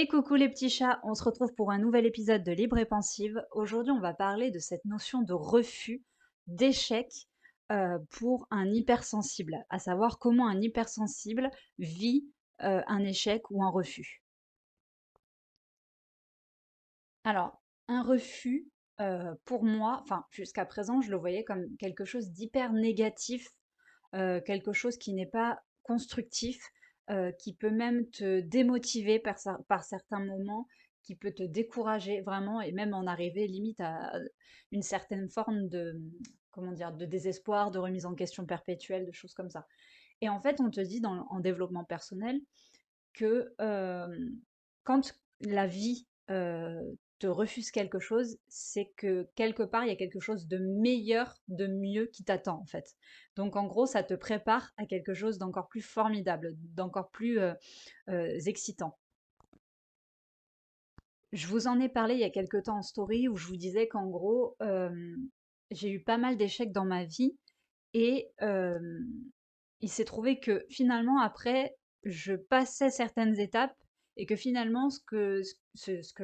Et coucou les petits chats, on se retrouve pour un nouvel épisode de Libre et Pensive. Aujourd'hui, on va parler de cette notion de refus, d'échec pour un hypersensible, à savoir comment un hypersensible vit un échec ou un refus. Alors, un refus, pour moi, enfin jusqu'à présent, je le voyais comme quelque chose d'hyper négatif, quelque chose qui n'est pas constructif, qui peut même te démotiver par certains moments, qui peut te décourager vraiment et même en arriver limite à une certaine forme de, comment dire, de désespoir, de remise en question perpétuelle, de choses comme ça. Et en fait, on te dit en développement personnel que quand la vie te refuse quelque chose, c'est que quelque part, il y a quelque chose de meilleur, de mieux qui t'attend en fait. Donc en gros, ça te prépare à quelque chose d'encore plus formidable, d'encore plus excitant. Je vous en ai parlé il y a quelque temps en story où je vous disais qu'en gros, j'ai eu pas mal d'échecs dans ma vie et il s'est trouvé que finalement après, je passais certaines étapes et que finalement ce que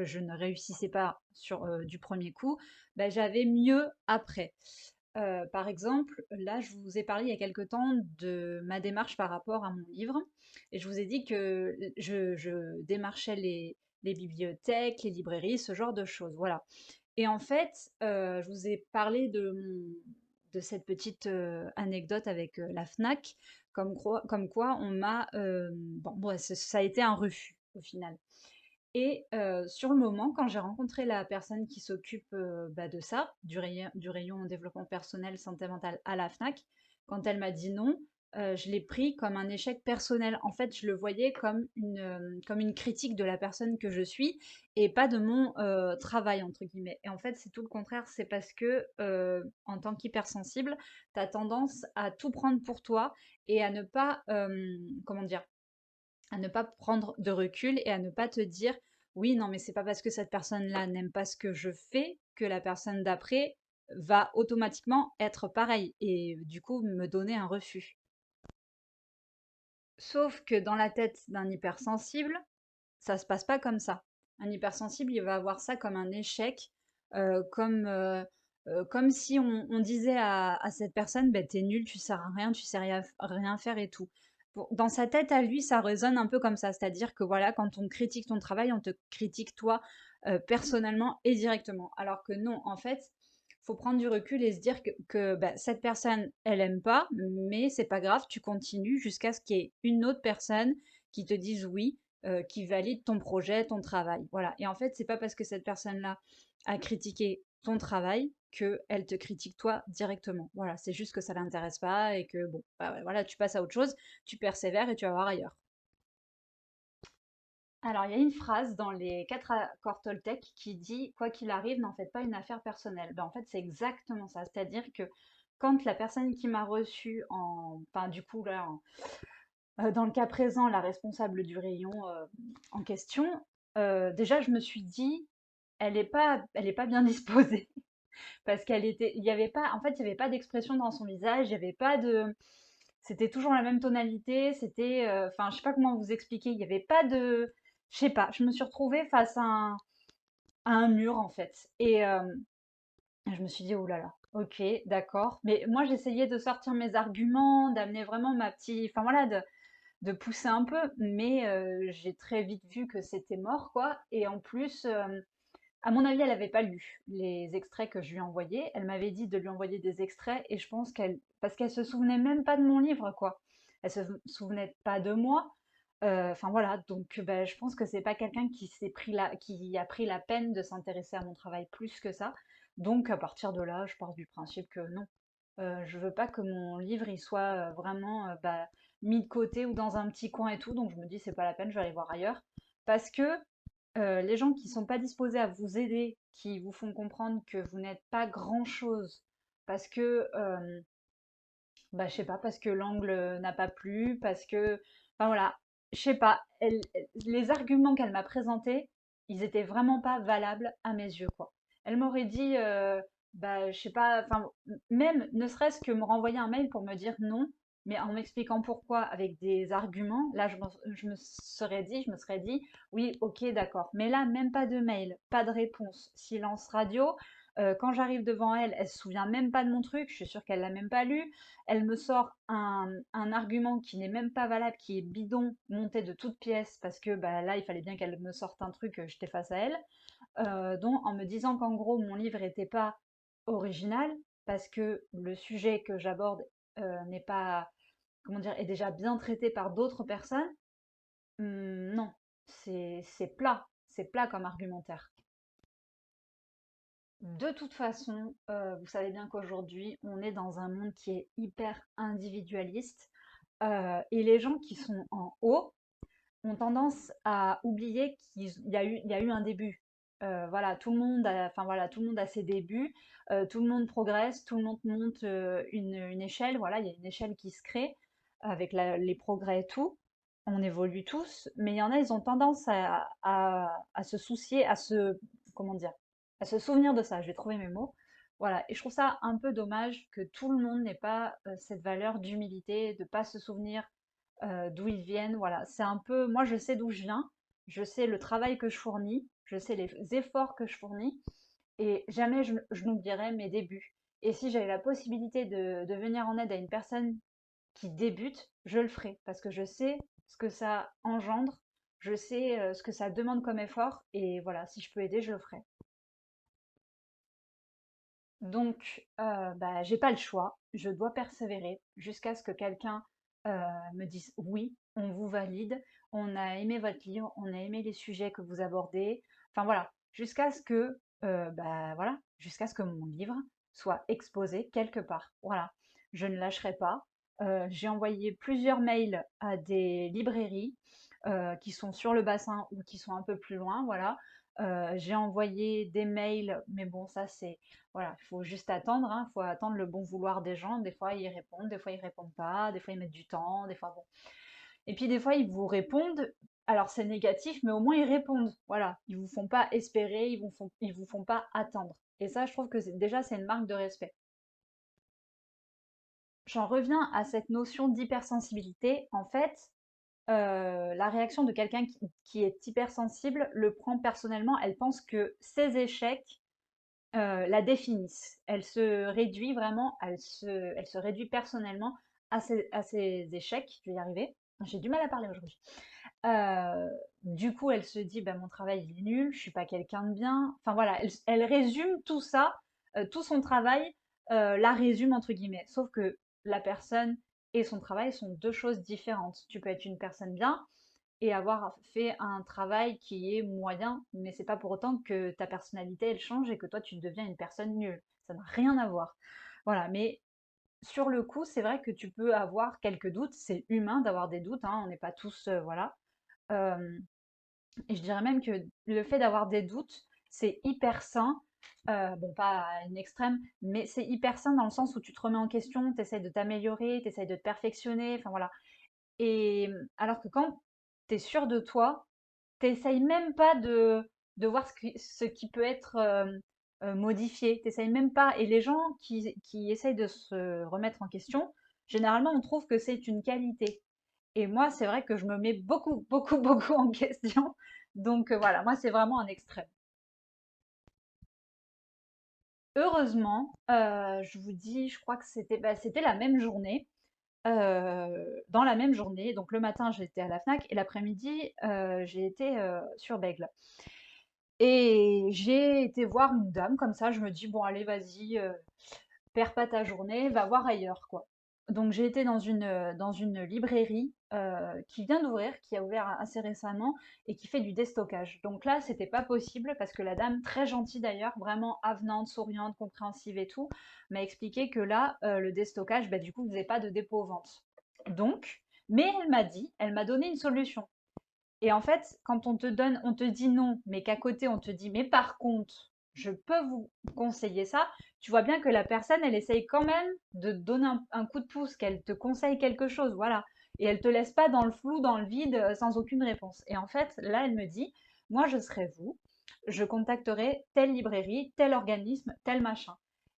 je ne réussissais pas sur, du premier coup, bah, j'avais mieux après. Par exemple, là, je vous ai parlé il y a quelque temps de ma démarche par rapport à mon livre et je vous ai dit que je démarchais les bibliothèques, les librairies, ce genre de choses, voilà. Et en fait, je vous ai parlé de cette petite anecdote avec la Fnac, comme quoi on m'a... bon, ouais, ça a été un refus au final. Et sur le moment, quand j'ai rencontré la personne qui s'occupe bah, de ça, du rayon développement personnel, santé mentale à la Fnac, quand elle m'a dit non, je l'ai pris comme un échec personnel. En fait, je le voyais comme une critique de la personne que je suis et pas de mon travail, entre guillemets. Et en fait, c'est tout le contraire. C'est parce que, en tant qu'hypersensible, tu as tendance à tout prendre pour toi et à ne pas, comment dire, à ne pas prendre de recul et à ne pas te dire oui, non, mais c'est pas parce que cette personne-là n'aime pas ce que je fais que la personne d'après va automatiquement être pareil et du coup me donner un refus. Sauf que dans la tête d'un hypersensible, ça se passe pas comme ça. Un hypersensible, il va avoir ça comme un échec, comme si on disait à cette personne, ben, t'es nul, tu sers à rien, tu sais rien faire et tout. Dans sa tête à lui, ça résonne un peu comme ça, c'est-à-dire que voilà, quand on critique ton travail, on te critique toi personnellement et directement. Alors que non, en fait, faut prendre du recul et se dire que bah, cette personne, elle aime pas, mais c'est pas grave, tu continues jusqu'à ce qu'il y ait une autre personne qui te dise oui, qui valide ton projet, ton travail. Voilà. Et en fait, c'est pas parce que cette personne-là a critiqué ton travail qu'elle te critique toi directement. Voilà, c'est juste que ça l'intéresse pas et que bon, bah ouais, voilà, tu passes à autre chose, tu persévères et tu vas voir ailleurs. Alors, il y a une phrase dans les quatre accords Toltec qui dit quoi qu'il arrive, n'en faites pas une affaire personnelle. Ben, en fait, c'est exactement ça. C'est-à-dire que quand la personne qui m'a reçue enfin, du coup, là, dans le cas présent, la responsable du rayon en question, déjà, je me suis dit, elle est pas bien disposée parce il y avait pas, en fait, il y avait pas d'expression dans son visage, il y avait pas de, c'était toujours la même tonalité, c'était, enfin, je sais pas comment vous expliquer, il y avait pas de, je sais pas, je me suis retrouvée face à un mur en fait, et je me suis dit, oh là là. Ok, d'accord. Mais moi, j'essayais de sortir mes arguments, d'amener vraiment ma petite, enfin voilà, de pousser un peu, mais j'ai très vite vu que c'était mort, quoi. Et en plus, à mon avis, elle n'avait pas lu les extraits que je lui envoyais. Elle m'avait dit de lui envoyer des extraits, et je pense parce qu'elle se souvenait même pas de mon livre, quoi. Elle se souvenait pas de moi. Enfin voilà, donc ben, je pense que c'est pas quelqu'un qui a pris la peine de s'intéresser à mon travail plus que ça. Donc à partir de là, je pars du principe que non, je veux pas que mon livre il soit vraiment bah, mis de côté ou dans un petit coin et tout. Donc je me dis c'est pas la peine, je vais aller voir ailleurs. Parce que les gens qui sont pas disposés à vous aider, qui vous font comprendre que vous n'êtes pas grand-chose, parce que, bah, je sais pas, parce que l'angle n'a pas plu, parce que, enfin voilà, je sais pas, les arguments qu'elle m'a présentés, ils étaient vraiment pas valables à mes yeux, quoi. Elle m'aurait dit, bah, je sais pas, enfin, même ne serait-ce que me renvoyer un mail pour me dire non, mais en m'expliquant pourquoi avec des arguments, là, je me serais dit, oui, ok, d'accord. Mais là, même pas de mail, pas de réponse, silence radio. Quand j'arrive devant elle, elle se souvient même pas de mon truc, je suis sûre qu'elle l'a même pas lu. Elle me sort un argument qui n'est même pas valable, qui est bidon, monté de toutes pièces, parce que bah, là, il fallait bien qu'elle me sorte un truc, j'étais face à elle. Donc, en me disant qu'en gros, mon livre n'était pas original, parce que le sujet que j'aborde n'est pas, comment dire, est déjà bien traité par d'autres personnes. Non, c'est plat comme argumentaire. De toute façon, vous savez bien qu'aujourd'hui, on est dans un monde qui est hyper individualiste, et les gens qui sont en haut ont tendance à oublier il y a eu un début. Voilà, enfin voilà, tout le monde a ses débuts, tout le monde progresse, tout le monde monte une échelle. Voilà, il y a une échelle qui se crée avec les progrès et tout. On évolue tous, mais il y en a, ils ont tendance à se soucier, comment dire, à se souvenir de ça. Je vais trouver mes mots. Voilà, et je trouve ça un peu dommage que tout le monde n'ait pas cette valeur d'humilité, de pas se souvenir d'où ils viennent. Voilà, c'est un peu, moi je sais d'où je viens, je sais le travail que je fournis, je sais les efforts que je fournis, et jamais je n'oublierai mes débuts. Et si j'avais la possibilité de venir en aide à une personne qui débute, je le ferai, parce que je sais ce que ça engendre, je sais ce que ça demande comme effort, et voilà, si je peux aider, je le ferai. Donc, bah, j'ai pas le choix, je dois persévérer jusqu'à ce que quelqu'un me dise oui, on vous valide, on a aimé votre livre, on a aimé les sujets que vous abordez. Enfin voilà, jusqu'à ce que, bah voilà, jusqu'à ce que mon livre soit exposé quelque part. Voilà, je ne lâcherai pas. J'ai envoyé plusieurs mails à des librairies qui sont sur le bassin ou qui sont un peu plus loin. Voilà. J'ai envoyé des mails, mais bon, ça c'est voilà, il faut juste attendre, hein, il faut attendre le bon vouloir des gens. Des fois, ils répondent, des fois, ils répondent pas, des fois, ils mettent du temps, des fois, bon. Et puis, des fois, ils vous répondent. Alors, c'est négatif, mais au moins, ils répondent. Voilà, ils vous font pas espérer, ils vous font pas attendre. Et ça, je trouve que déjà, c'est une marque de respect. J'en reviens à cette notion d'hypersensibilité. En fait, la réaction de quelqu'un qui est hypersensible le prend personnellement. Elle pense que ses échecs la définissent. Elle se réduit vraiment, elle se réduit personnellement à ses échecs. Je vais y arriver. J'ai du mal à parler aujourd'hui. Du coup, elle se dit, bah, mon travail il est nul, je suis pas quelqu'un de bien. Enfin voilà, elle résume tout ça, tout son travail, la résume entre guillemets. Sauf que la personne et son travail sont deux choses différentes. Tu peux être une personne bien, et avoir fait un travail qui est moyen, mais c'est pas pour autant que ta personnalité elle change et que toi tu deviens une personne nulle. Ça n'a rien à voir. Voilà, mais sur le coup, c'est vrai que tu peux avoir quelques doutes, c'est humain d'avoir des doutes, hein, on n'est pas tous, voilà. Euh, et je dirais même que le fait d'avoir des doutes, c'est hyper sain. Bon, pas à une extrême, mais c'est hyper sain dans le sens où tu te remets en question, tu essayes de t'améliorer, tu essayes de te perfectionner, enfin voilà. Et alors que quand tu es sûr de toi, t'essayes même pas de voir ce qui peut être modifié. T'essayes même pas. Et les gens qui essayent de se remettre en question, généralement, on trouve que c'est une qualité. Et moi, c'est vrai que je me mets beaucoup, beaucoup, beaucoup en question. Donc voilà, moi, c'est vraiment un extrême. Heureusement, je vous dis, je crois que c'était la même journée. Dans la même journée, donc le matin j'étais à la Fnac et l'après-midi j'ai été sur Bègle. Et j'ai été voir une dame comme ça, je me dis bon allez vas-y, perds pas ta journée, va voir ailleurs quoi. Donc j'ai été dans une librairie qui vient d'ouvrir, qui a ouvert assez récemment et qui fait du déstockage. Donc là c'était pas possible parce que la dame, très gentille d'ailleurs, vraiment avenante, souriante, compréhensive et tout, m'a expliqué que là le déstockage, bah, du coup vous n'avez pas de dépôt-vente. Donc, mais elle m'a donné une solution. Et en fait, quand on te dit non, mais qu'à côté on te dit, mais par contre, je peux vous conseiller ça, tu vois bien que la personne, elle essaye quand même de te donner un coup de pouce, qu'elle te conseille quelque chose, voilà. Et elle te laisse pas dans le flou, dans le vide, sans aucune réponse. Et en fait, là, elle me dit, moi, je serai vous, je contacterai telle librairie, tel organisme, tel machin.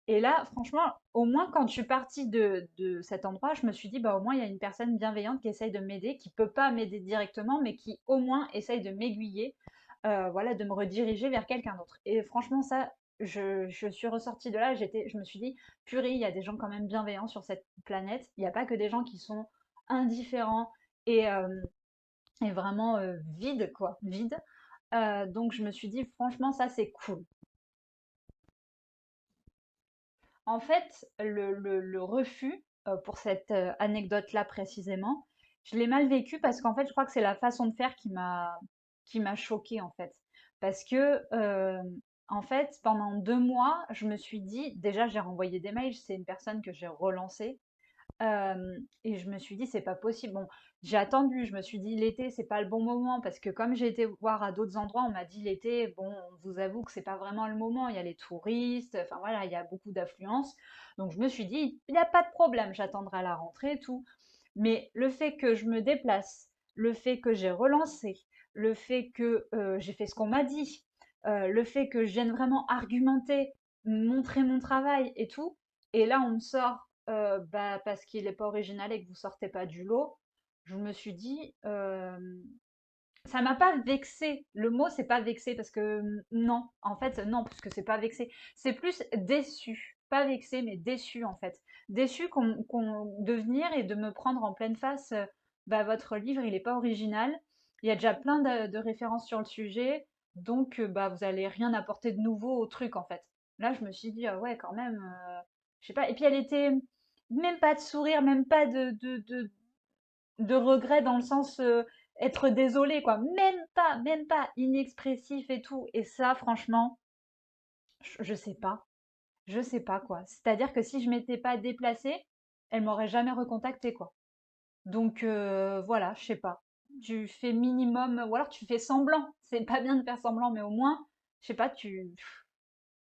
Et là, franchement, au moins quand je suis partie de cet endroit, je me suis dit, bah au moins il y a une personne bienveillante qui essaye de m'aider, qui peut pas m'aider directement, mais qui au moins essaye de m'aiguiller, voilà, de me rediriger vers quelqu'un d'autre. Et franchement, ça, je suis ressortie de là, je me suis dit, purée, il y a des gens quand même bienveillants sur cette planète. Il n'y a pas que des gens qui sont indifférents et, et vraiment vides, quoi, vides. Donc je me suis dit, franchement, ça c'est cool. En fait, le refus, pour cette, anecdote-là précisément, je l'ai mal vécu parce qu'en fait, je crois que c'est la façon de faire qui m'a choquée, en fait. Parce que, en fait, pendant 2 mois, je me suis dit déjà, j'ai renvoyé des mails, c'est une personne que j'ai relancée. Et je me suis dit: «C'est pas possible». Bon, j'ai attendu, je me suis dit: «L'été, c'est pas le bon moment» parce que comme j'ai été voir à d'autres endroits, on m'a dit: «L'été, bon, on vous avoue que c'est pas vraiment le moment, il y a les touristes, enfin voilà, il y a beaucoup d'affluence». Donc je me suis dit: «Il y a pas de problème, j'attendrai à la rentrée et tout». Mais le fait que je me déplace, le fait que j'ai relancé, le fait que, j'ai fait ce qu'on m'a dit, le fait que je vienne vraiment argumenter, montrer mon travail et tout, et là on me sort bah, parce qu'il est pas original et que vous sortez pas du lot. Je me suis dit, ça m'a pas vexée. Le mot, c'est pas vexé parce que non, en fait, non, parce que c'est pas vexé. C'est plus déçu. Pas vexé, mais déçu, en fait. Déçu de venir et de me prendre en pleine face, bah, votre livre, il est pas original. Il y a déjà plein de références sur le sujet, donc bah, vous allez rien apporter de nouveau au truc, en fait. Là, je me suis dit, ah ouais, quand même, je sais pas. Et puis, elle était même pas de sourire, même pas de regret dans le sens être désolé, quoi. Même pas inexpressif et tout. Et ça, franchement, je sais pas. Je sais pas, quoi. C'est-à-dire que si je m'étais pas déplacée, elle m'aurait jamais recontacté, quoi. Donc voilà, je sais pas. Tu fais minimum, ou alors tu fais semblant. C'est pas bien de faire semblant, mais au moins, je sais pas, tu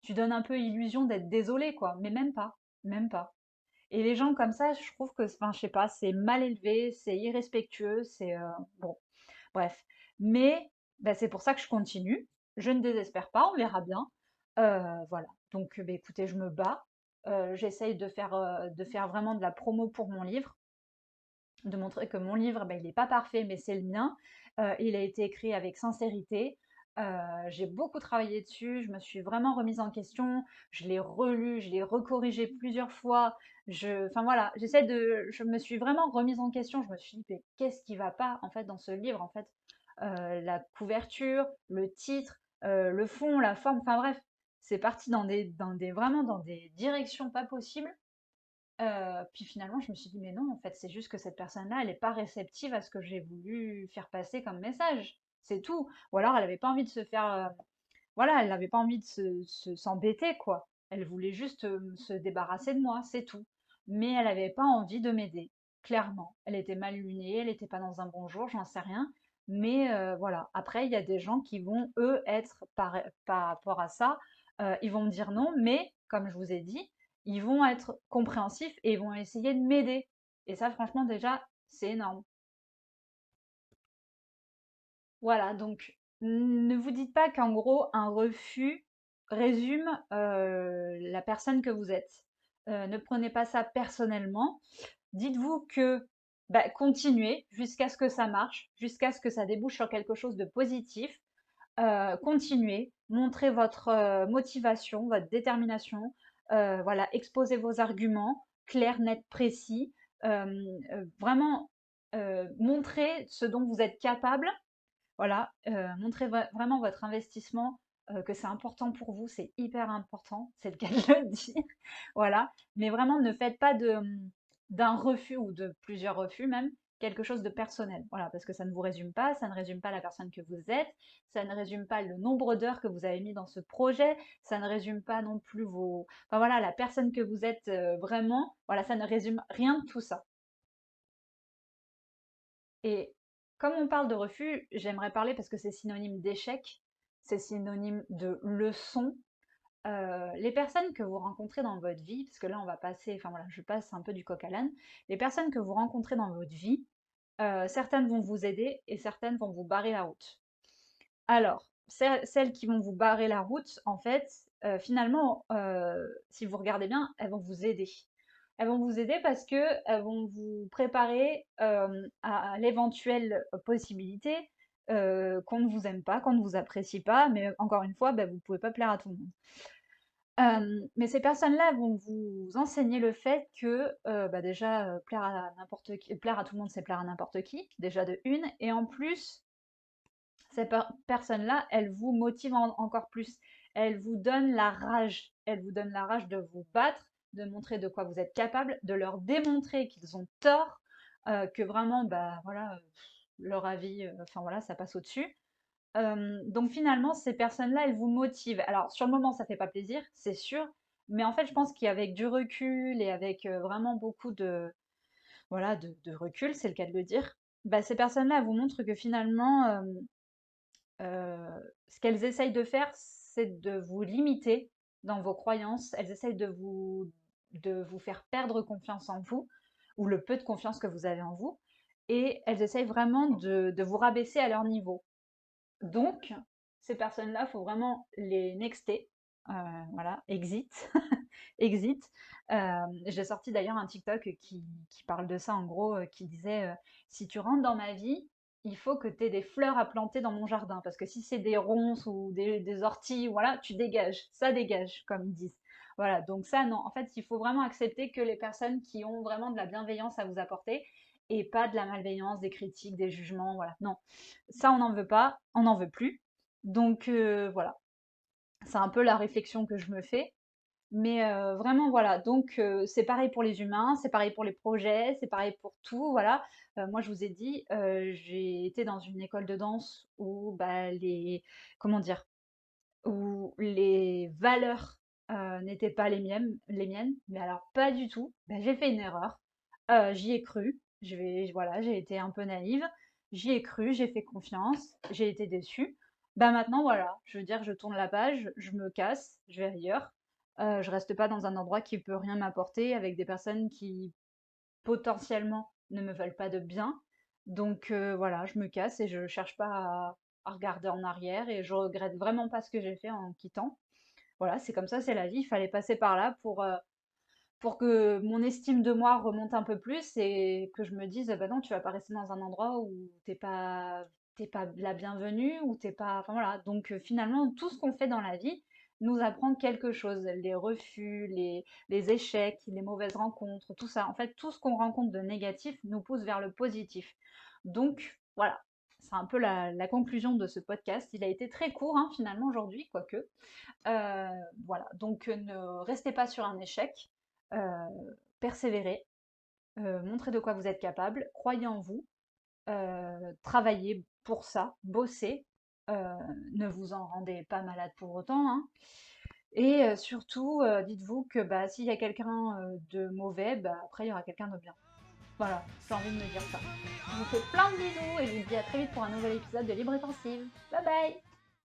donnes un peu illusion d'être désolé, quoi. Mais même pas. Même pas. Et les gens comme ça, je trouve que, enfin, je sais pas, c'est mal élevé, c'est irrespectueux, c'est bon, bref. Mais bah, c'est pour ça que je continue. Je ne désespère pas, on verra bien. Voilà. Donc, bah, écoutez, je me bats. J'essaye de faire vraiment de la promo pour mon livre, de montrer que mon livre, bah, il n'est pas parfait, mais c'est le mien. Il a été écrit avec sincérité. J'ai beaucoup travaillé dessus, je me suis vraiment remise en question, je l'ai relu, je l'ai recorrigé plusieurs fois. Enfin voilà, je me suis vraiment remise en question. Je me suis dit, mais qu'est-ce qui va pas en fait dans ce livre en fait. La couverture, le titre, le fond, la forme, enfin bref, c'est parti vraiment dans des directions pas possibles. Puis finalement, je me suis dit: «Mais non, en fait, c'est juste que cette personne-là, elle est pas réceptive à ce que j'ai voulu faire passer comme message, c'est tout». Ou alors elle avait pas envie de se faire, voilà, elle avait pas envie de s'embêter, quoi. Elle voulait juste, se débarrasser de moi, c'est tout. Mais elle avait pas envie de m'aider, clairement. Elle était mal lunée, elle était pas dans un bon jour, j'en sais rien. Mais voilà. Après, il y a des gens qui vont, eux, être par rapport à ça, ils vont me dire non, mais comme je vous ai dit, ils vont être compréhensifs et ils vont essayer de m'aider. Et ça, franchement, déjà, c'est énorme. Voilà, donc ne vous dites pas qu'en gros, un refus résume la personne que vous êtes. Ne prenez pas ça personnellement. Dites-vous que bah, continuez jusqu'à ce que ça marche, jusqu'à ce que ça débouche sur quelque chose de positif. Continuez, montrez votre motivation, votre détermination. Voilà, exposez vos arguments clairs, nets, précis. Vraiment, montrez ce dont vous êtes capable. Voilà, montrez vraiment votre investissement, que c'est important pour vous, c'est hyper important, c'est le cas de le dire. Voilà, mais vraiment ne faites pas d'un refus ou de plusieurs refus même, quelque chose de personnel. Voilà, parce que ça ne vous résume pas, ça ne résume pas la personne que vous êtes, ça ne résume pas le nombre d'heures que vous avez mis dans ce projet, ça ne résume pas non plus enfin voilà, la personne que vous êtes, vraiment. Voilà, ça ne résume rien de tout ça. Et comme on parle de refus, j'aimerais parler parce que c'est synonyme d'échec, c'est synonyme de leçon. Les personnes que vous rencontrez dans votre vie, parce que là on va passer, enfin voilà, je passe un peu du coq à l'âne, les personnes que vous rencontrez dans votre vie, certaines vont vous aider et certaines vont vous barrer la route. Alors, celles qui vont vous barrer la route, en fait, finalement, si vous regardez bien, elles vont vous aider. Elles vont vous aider parce que elles vont vous préparer, à l'éventuelle possibilité, qu'on ne vous aime pas, qu'on ne vous apprécie pas, mais encore une fois, bah, vous pouvez pas plaire à tout le monde. Mais ces personnes-là vont vous enseigner le fait que, bah, déjà, plaire à tout le monde, c'est plaire à n'importe qui, déjà de une, et en plus, ces personnes-là, elles vous motivent encore plus. Elles vous donnent la rage. Elles vous donnent la rage de vous battre, de montrer de quoi vous êtes capable, de leur démontrer qu'ils ont tort, que vraiment, bah voilà, leur avis, enfin voilà, ça passe au-dessus. Donc finalement, ces personnes-là, elles vous motivent. Alors sur le moment, ça fait pas plaisir, c'est sûr, mais en fait, je pense qu'avec du recul et avec vraiment beaucoup de, voilà, de recul, c'est le cas de le dire, bah, ces personnes-là, elles vous montrent que finalement, ce qu'elles essayent de faire, c'est de vous limiter dans vos croyances. Elles essayent de vous faire perdre confiance en vous, ou le peu de confiance que vous avez en vous, et elles essayent vraiment de vous rabaisser à leur niveau. Donc, ces personnes-là, il faut vraiment les nexter. Voilà, exit, exit. J'ai sorti d'ailleurs un TikTok qui parle de ça, en gros, qui disait si tu rentres dans ma vie, il faut que tu aies des fleurs à planter dans mon jardin. Parce que si c'est des ronces ou des orties, voilà, tu dégages. Ça dégage, comme ils disent. Voilà, donc ça, non. En fait, il faut vraiment accepter que les personnes qui ont vraiment de la bienveillance à vous apporter et pas de la malveillance, des critiques, des jugements, voilà. Non, ça, on n'en veut pas, on n'en veut plus. Donc voilà, c'est un peu la réflexion que je me fais. Mais vraiment, voilà. Donc c'est pareil pour les humains, c'est pareil pour les projets, c'est pareil pour tout. Voilà. Moi, je vous ai dit, j'ai été dans une école de danse où bah, comment dire, où les valeurs n'étaient pas les miennes, mais alors pas du tout. Bah, j'ai fait une erreur. J'y ai cru. Voilà, j'ai été un peu naïve. J'y ai cru, j'ai fait confiance, j'ai été déçue. Bah maintenant, voilà, je veux dire, je tourne la page, je me casse, je vais ailleurs. Je reste pas dans un endroit qui peut rien m'apporter avec des personnes qui potentiellement ne me veulent pas de bien. Donc voilà, je me casse et je cherche pas à regarder en arrière et je regrette vraiment pas ce que j'ai fait en quittant. Voilà, c'est comme ça, c'est la vie. Il fallait passer par là pour que mon estime de moi remonte un peu plus et que je me dise, bah non, tu vas pas rester dans un endroit où t'es pas la bienvenue, ou t'es pas, enfin voilà. Donc finalement, tout ce qu'on fait dans la vie nous apprend quelque chose. Les refus, les échecs, les mauvaises rencontres, tout ça. En fait, tout ce qu'on rencontre de négatif nous pousse vers le positif. Donc voilà. C'est un peu la conclusion de ce podcast. Il a été très court, hein, finalement, aujourd'hui, quoique. Voilà, donc ne restez pas sur un échec, euh, persévérez, montrez de quoi vous êtes capable, croyez en vous, travaillez pour ça, bossez, ne vous en rendez pas malade pour autant, hein. Et surtout, dites-vous que bah, s'il y a quelqu'un de mauvais, bah, après il y aura quelqu'un de bien. Voilà, j'ai envie de me dire ça. Je vous fais plein de bisous et je vous dis à très vite pour un nouvel épisode de Libre et Pensive. Bye bye!